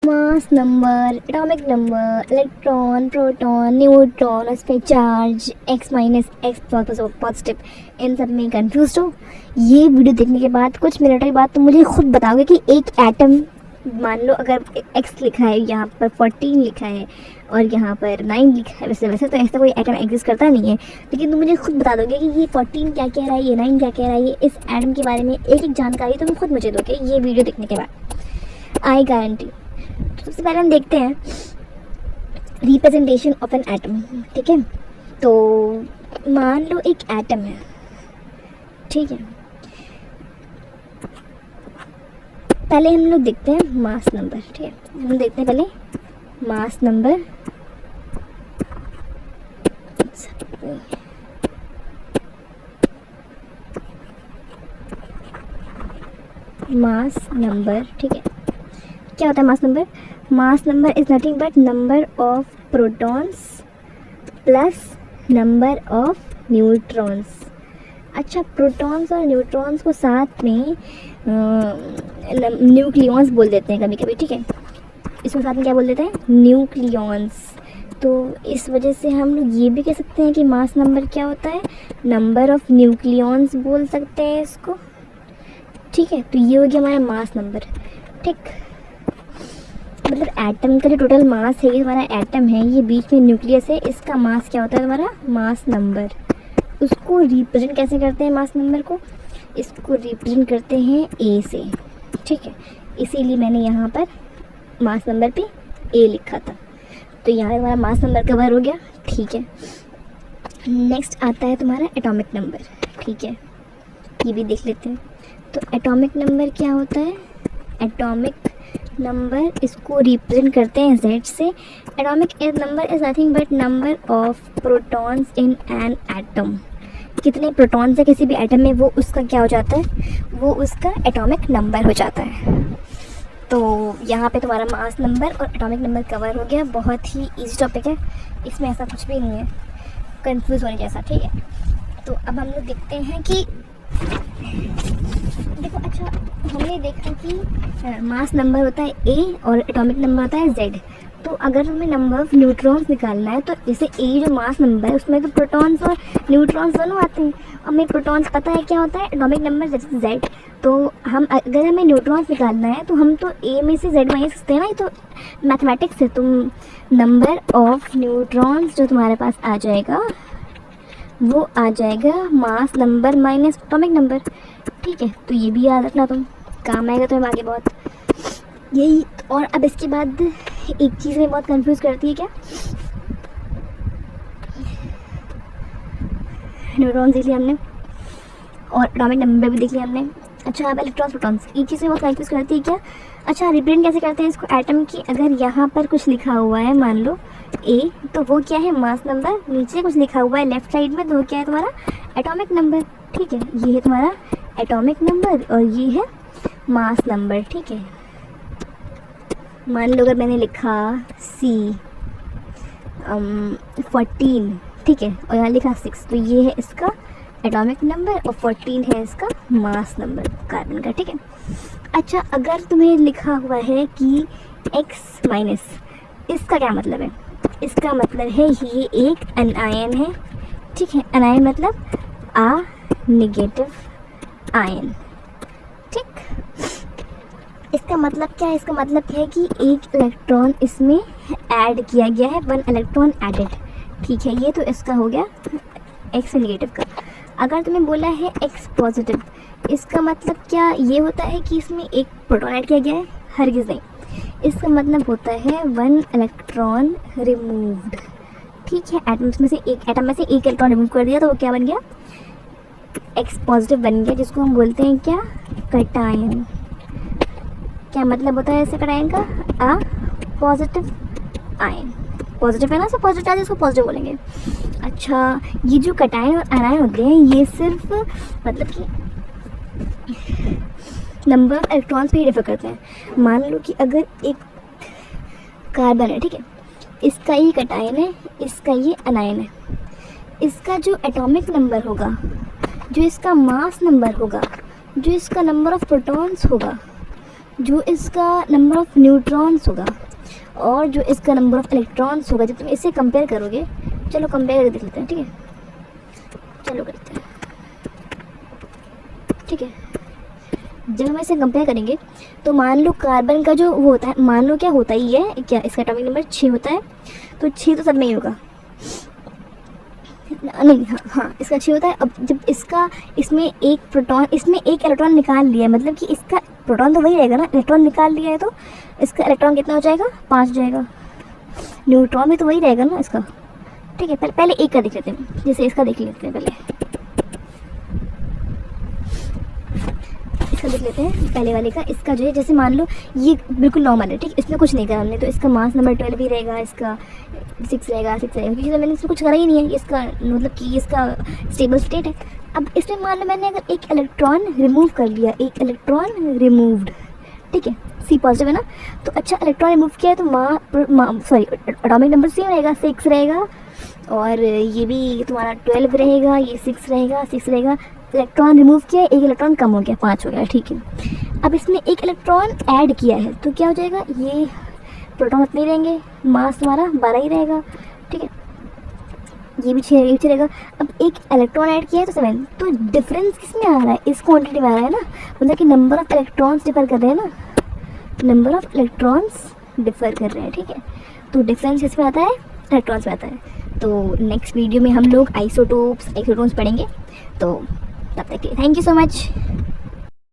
मास number, atomic number, electron, proton, neutron, उस पर charge, x minus x positive, इन सब में कंफ्यूज हो। ये वीडियो देखने के बाद कुछ मिनटों के बाद तुम मुझे खुद बताओगे कि एक एटम, मान लो अगर x लिखा है, यहाँ पर 14 लिखा है और यहाँ पर 9 लिखा है, वैसे तो ऐसा कोई एटम एग्जिस्ट करता नहीं है, लेकिन तुम मुझे खुद बता दोगे कि ये 14 क्या कह रहा है, ये 9 क्या कह रहा है, ये इस एटम के बारे में एक एक जानकारी तुम खुद मुझे दोगे ये वीडियो देखने के बाद, आई गारंटी। तो सबसे पहले हम देखते हैं रिप्रेजेंटेशन ऑफ एन एटम। ठीक है, तो मान लो एक एटम है, ठीक है। पहले हम लोग देखते हैं मास नंबर। ठीक है, हम देखते हैं पहले मास नंबर। मास नंबर, ठीक है, क्या होता है mass number? Mass number is nothing but number of protons plus number of neutrons. अच्छा, प्रोटॉन्स और न्यूट्रॉन्स को साथ में न्यूक्लियॉन्स बोल देते हैं कभी कभी। ठीक है, इसको साथ में क्या बोल देते हैं? न्यूक्लियॉन्स। तो इस वजह से हम लोग ये भी कह सकते हैं कि मास नंबर क्या होता है? नंबर ऑफ न्यूक्लियॉन्स बोल सकते हैं इसको। ठीक है, तो ये हो गया हमारा मास नंबर। ठीक, मतलब एटम का जो टोटल मास है, ये हमारा एटम है, ये बीच में न्यूक्लियस है, इसका मास क्या होता है? हमारा मास नंबर। उसको रिप्रेजेंट कैसे करते हैं मास नंबर को? इसको रिप्रेजेंट करते हैं ए से। ठीक है, इसीलिए मैंने यहाँ पर मास नंबर पे ए लिखा था। तो यहाँ हमारा मास नंबर कवर हो गया। ठीक है, नेक्स्ट आता है तुम्हारा एटॉमिक नंबर। ठीक है, ये भी देख लेते हैं। तो एटॉमिक नंबर क्या होता है? एटॉमिक नंबर, इसको रिप्रेजेंट करते हैं Z से। Atomic number is nothing but number of protons in an atom. कितने प्रोटॉन्स है किसी भी एटम में, वो उसका क्या हो जाता है? वो उसका एटॉमिक नंबर हो जाता है। तो यहाँ पे तुम्हारा मास नंबर और एटॉमिक नंबर कवर हो गया। बहुत ही इजी टॉपिक है, इसमें ऐसा कुछ भी नहीं है कंफ्यूज होने जैसा। ठीक है, तो अब हम लोग देखते हैं कि देखो, अच्छा हमने देखा कि मास नंबर होता है A और एटॉमिक नंबर होता है Z। तो अगर हमें नंबर ऑफ न्यूट्रॉन्स निकालना है, तो जैसे A जो मास नंबर है उसमें तो प्रोटॉन्स और न्यूट्रॉन्स दोनों आते हैं। हमें प्रोटॉन्स पता है क्या होता है? एटॉमिक नंबर जैसे Z। तो हम अगर हमें न्यूट्रॉन्स निकालना है तो हम तो A में से Z माइनस सकते हैं ना, ये तो मैथमेटिक्स है। तुम नंबर ऑफ न्यूट्रॉन्स जो तुम्हारे पास आ जाएगा वो आ जाएगा mass number minus atomic number. ठीक है, तो ये भी याद रखना, तुम काम आएगा तुम्हें आगे बहुत यही। और अब इसके बाद एक चीज़ में बहुत कंफ्यूज करती है, क्या? न्यूट्रॉन्स देख लिया हमने और एटॉमिक नंबर भी देख लिया हमने। अच्छा, अब इलेक्ट्रॉन्स प्रोटॉन्स, एक चीज़ में बहुत कंफ्यूज करती है, क्या? अच्छा, रिप्रेजेंट कैसे करते हैं इसको एटम की? अगर यहाँ पर कुछ लिखा हुआ है, मान लो A, तो वो क्या है? Mass number. नीचे कुछ लिखा हुआ है लेफ्ट साइड में, तो वो क्या है? तुम्हारा एटॉमिक नंबर। ठीक है, ये है तुम्हारा एटॉमिक नंबर और ये है मास नंबर। ठीक है, मान लो अगर मैंने लिखा C 14, ठीक है, और यहाँ लिखा 6, तो ये है इसका एटॉमिक नंबर और 14 है इसका मास नंबर कार्बन का। ठीक है, अच्छा अगर तुम्हें लिखा हुआ है कि X माइनस, इसका क्या मतलब है? इसका मतलब है ये एक एनायन है। ठीक है, एनायन मतलब आ नेगेटिव आयन। ठीक, इसका मतलब क्या है? इसका मतलब क्या है कि एक इलेक्ट्रॉन इसमें ऐड किया गया है, 1 इलेक्ट्रॉन एडेड। ठीक है, ये तो इसका हो गया X नेगेटिव का। अगर तुम्हें बोला है X पॉजिटिव, इसका मतलब क्या ये होता है कि इसमें एक प्रोटॉन ऐड किया गया है? हरगिज़ नहीं, इसका मतलब होता है 1 इलेक्ट्रॉन रिमूव्ड। ठीक है, एटम्स में से एटम में से एक इलेक्ट्रॉन रिमूव कर दिया, तो वो क्या बन गया? X पॉजिटिव बन गया, जिसको हम बोलते हैं क्या? कैटायन। क्या मतलब होता है ऐसे कैटायन का? आ पॉजिटिव आयन। पॉजिटिव है ना, सब पॉजिटिव आते हैं, इसको पॉजिटिव बोलेंगे। अच्छा, ये जो कैटायन और एनायन होते हैं, ये सिर्फ मतलब कि नंबर ऑफ इलेक्ट्रॉन्स पे ही रेफर करते हैं। मान लो कि अगर एक कार्बन है, ठीक है, इसका ये कैटायन है, इसका ये एनायन है, इसका जो एटॉमिक नंबर होगा, जो इसका मास नंबर होगा, जो इसका नंबर ऑफ प्रोटॉन्स होगा, जो इसका नंबर ऑफ़ न्यूट्रॉन्स होगा और जो इसका नंबर ऑफ़ इलेक्ट्रॉन्स होगा, जब तुम इसे कंपेयर करोगे, चलो कंपेयर करके देख लेते हैं, ठीक है, चलो करते हैं, ठीक है। जब हम इसे कंपेयर करेंगे तो मान लो कार्बन का जो वो होता है, मान लो क्या होता ही है, क्या इसका एटॉमिक नंबर 6 होता है, तो 6 तो सब में ही होगा, नहीं, हाँ इसका 6 होता है। अब जब इसका इसमें एक प्रोटॉन, इसमें एक इलेक्ट्रॉन निकाल लिया है, मतलब कि इसका प्रोटॉन तो वही रहेगा ना, इलेक्ट्रॉन निकाल लिया है तो इसका इलेक्ट्रॉन कितना हो जाएगा, 5 हो जाएगा। न्यूट्रॉन भी तो वही रहेगा ना इसका, ठीक है। पहले एक का देख लेते हैं, जैसे इसका देख लेते हैं, पहले इसका देख लेते हैं, पहले वाले का। इसका जो है, जैसे मान लो ये बिल्कुल नॉर्मल है, ठीक, इसमें कुछ नहीं करा हमने, तो इसका मास नंबर 12 ही रहेगा, इसका 6 रहेगा, क्योंकि मैंने इसमें कुछ करा ही नहीं है, इसका मतलब कि इसका स्टेबल स्टेट है। अब इसमें मान लो मैंने अगर एक इलेक्ट्रॉन रिमूव कर लिया, एक इलेक्ट्रॉन रिमूव्ड, ठीक है, C पॉजिटिव है ना, तो अच्छा इलेक्ट्रॉन रिमूव किया है तो सॉरी एटॉमिक नंबर सेम रहेगा, 6 रहेगा, और ये भी तुम्हारा 12 रहेगा, ये 6 रहेगा, 6 रहेगा। इलेक्ट्रॉन रिमूव किया, एक इलेक्ट्रॉन कम हो गया, 5 हो गया, ठीक है। अब इसमें एक इलेक्ट्रॉन ऐड किया है तो क्या हो जाएगा, ये प्रोटॉन उतने ही रहेंगे, मास तुम्हारा 12 ही रहेगा, ठीक है, ये भी 6 रहेगा। अब एक इलेक्ट्रॉन ऐड किया है तो 7, तो डिफरेंस किस में आ रहा है, इस क्वांटिटी में आ रहा है ना, मतलब कि नंबर ऑफ इलेक्ट्रॉन्स डिफर कर रहे हैं ना, नंबर ऑफ इलेक्ट्रॉन्स डिफर कर रहे हैं, ठीक है। तो डिफरेंस किस में आता है, इलेक्ट्रॉन्स में आता है। तो नेक्स्ट वीडियो में हम लोग आइसोटोप्स, एक्सोटोन्स पढ़ेंगे, तो तब तक के थैंक यू सो मच।